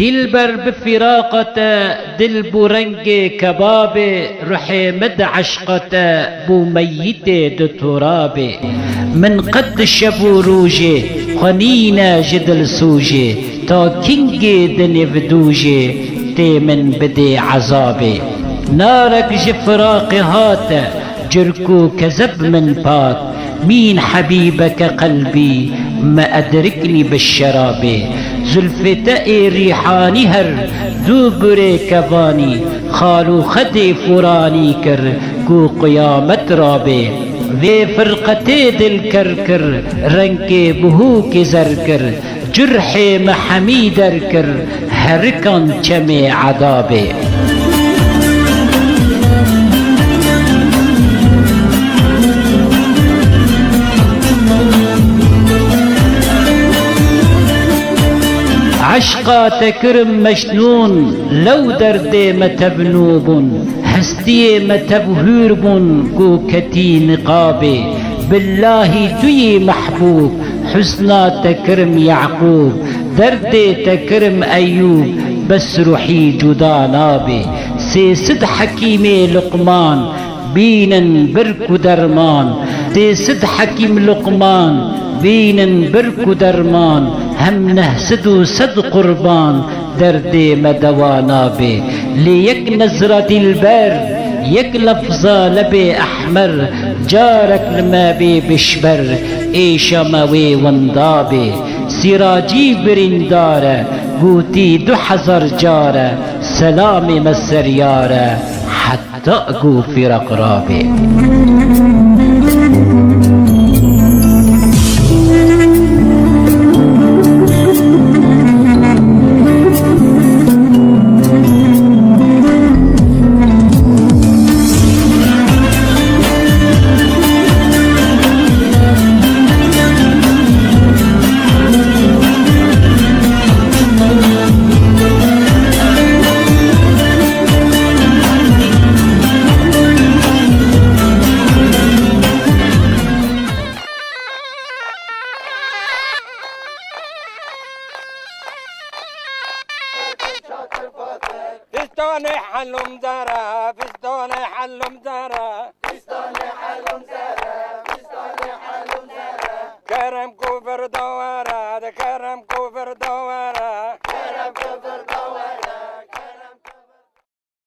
دلبر بفراقته دل برنگ كبابه رحي مد عشقته بو ميته دو ترابه من قد شبو روجه خنينه جدل سوجه تا كينجي دنفدوجه تي من بدي عذابه نارك جفراق هاته جركو كذب من باك مين حبيبك قلبي ما أدركني بالشراب زلفتئ ريحاني هر دوبري كباني خالو خدي فراني كر كو قيامت رابي في فرقتي دل كركر رنكي بهوك زركر جرحي محمي دركر هركن چمي عذابي عشقا تكرم مجنون لو دردي متبنوب هستي متبهرب كو كتي نقابي بالله دوي محبوب حسنا تكرم يعقوب دردي تكرم أيوب بس روحي جدا نابي سيسد حكيمي لقمان بينا بركو درمان سيسد حكيم لقمان بين بركو درمان هم نهسدو صد قربان دردي مدوانا بي ليك نظرة البر يك لفظة لبي أحمر جارك لما بي بشبر إيشا موي وندابي سراجي برندارة قوتي دو حزر جارة سلامي مسر يارة حتى أقو في رقرابي فستاني حلم زارا فستاني حلم زارا فستاني حلم زارا فستاني حلم زارا كرم كفر دوارا كرم كفر دوارا